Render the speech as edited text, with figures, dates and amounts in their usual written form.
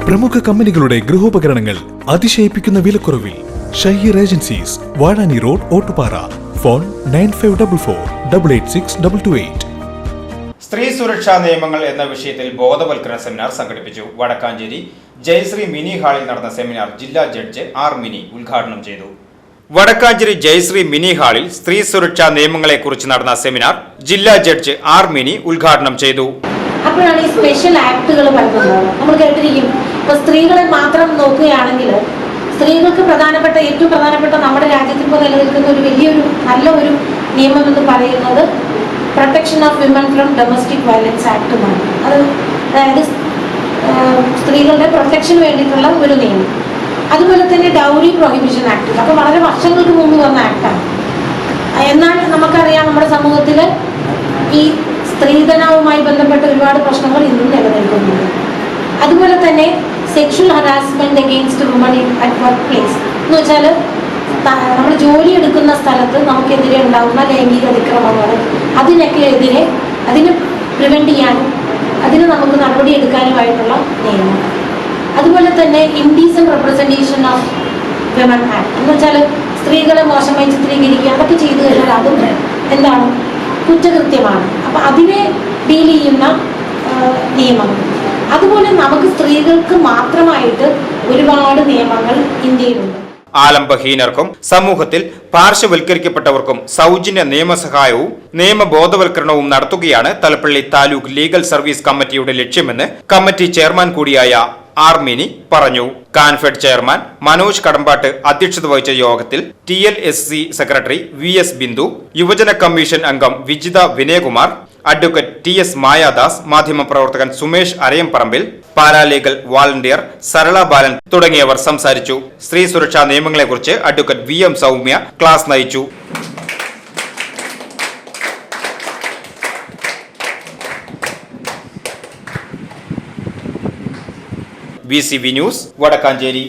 പ്രമുഖ കമ്പനികളുടെ ഗൃഹോപകരണങ്ങൾ അതിശയിപ്പിക്കുന്ന വിലക്കുറവിൽ. Shaheer agencies, Vazhani road, Ottupara. Phone 9544886228. സ്ത്രീ സുരക്ഷാ നിയമങ്ങൾ എന്ന വിഷയത്തിൽ ബോധവൽക്കരണ സെമിനാർ സംഘടിപ്പിച്ചു. വടക്കാഞ്ചേരി ജയശ്രീ മിനി ഹാളിൽ നടന്ന സെമിനാർ ജില്ലാ ജഡ്ജ് ആർ മിനി ഉദ്ഘാടനം ചെയ്തു. വടക്കാഞ്ചേരി ജയശ്രീ മിനി ഹാളിൽ സ്ത്രീ സുരക്ഷാ നിയമങ്ങളെക്കുറിച്ച് നടന്ന സെമിനാർ ജില്ലാ ജഡ്ജ് ആർ മിനി ഉദ്ഘാടനം ചെയ്തു. അപ്പോഴാണ് ഈ സ്പെഷ്യൽ ആക്ടുകൾ വരുന്നത്. നമ്മൾ കേട്ടിരിക്കും, ഇപ്പൊ സ്ത്രീകളെ മാത്രം നോക്കുകയാണെങ്കിൽ സ്ത്രീകൾക്ക് ഏറ്റവും പ്രധാനപ്പെട്ട നമ്മുടെ രാജ്യത്തിൽ ഇപ്പോൾ നിലനിൽക്കുന്ന ഒരു നല്ല ഒരു നിയമം എന്ന് പറയുന്നത് protection of women from domestic violence act എന്നാണ്. അതായത് സ്ത്രീകളുടെ പ്രൊട്ടക്ഷന് വേണ്ടിയിട്ടുള്ള ഒരു നിയമം. അതുപോലെ തന്നെ ഡൗറി പ്രൊഹിബിഷൻ ആക്ട്, അപ്പോൾ വളരെ വർഷങ്ങൾക്ക് മുമ്പ് വന്ന ആക്ടാണ്. എന്നാൽ നമുക്കറിയാം, നമ്മുടെ സമൂഹത്തിൽ ഈ സ്ത്രീധനവുമായി ബന്ധപ്പെട്ട ഒരുപാട് പ്രശ്നങ്ങൾ ഇന്നും നിലനിൽക്കുന്നുണ്ട്. അതുപോലെ തന്നെ sexual harassment against woman at work place എന്ന് വെച്ചാൽ നമ്മൾ ജോലി എടുക്കുന്ന സ്ഥലത്ത് നമുക്കെതിരെ ഉണ്ടാകുന്ന ലൈംഗിക അതിക്രമങ്ങൾ, അതിനെ പ്രിവെന്റ് ചെയ്യാനും അതിന് നമുക്ക് നടപടിയെടുക്കാനുമായിട്ടുള്ള നിയമം. അതുപോലെ തന്നെ indecent representation of women act എന്ന് വെച്ചാൽ സ്ത്രീകളെ മോശമായി ചിത്രീകരിക്കുക, അതൊക്കെ ചെയ്തു കഴിഞ്ഞാൽ അതും എന്താണ്, കുറ്റകൃത്യമാണ്. അപ്പം അതിനെ ഡീൽ ചെയ്യുന്ന നിയമം. അതുപോലെ നമുക്ക് സ്ത്രീകൾക്ക് മാത്രമായിട്ട് ഒരുപാട് നിയമങ്ങൾ ഇന്ത്യയിലുണ്ട്. ആലംബഹീനർക്കും സമൂഹത്തിൽ പാർശ്വവൽക്കരിക്കപ്പെട്ടവർക്കും സൗജന്യ നിയമസഹായവും നിയമബോധവൽക്കരണവും നടത്തുകയാണ് തലപ്പള്ളി താലൂക്ക് ലീഗൽ സർവീസ് കമ്മിറ്റിയുടെ ലക്ഷ്യമെന്ന് കമ്മിറ്റി ചെയർമാൻ കൂടിയായ ആർ മിനി പറഞ്ഞു. കാൻഫെഡ് ചെയർമാൻ മനോജ് കടമ്പാട്ട് അധ്യക്ഷത വഹിച്ച യോഗത്തിൽ TLSC സെക്രട്ടറി VS ബിന്ദു, യുവജന കമ്മീഷൻ അംഗം വിജിത വിനയകുമാർ, അഡ്വക്കേറ്റ് TS മായാദാസ്, മാധ്യമപ്രവർത്തകൻ സുമേഷ് അരയംപറമ്പിൽ, പാരാലീഗൽ വാളണ്ടിയർ സരള ബാലൻ തുടങ്ങിയവർ സംസാരിച്ചു. സ്ത്രീ സുരക്ഷാ നിയമങ്ങളെക്കുറിച്ച് അഡ്വക്കേറ്റ് VM സൗമ്യ ക്ലാസ് നയിച്ചു. VCV news, Vadakkanchery.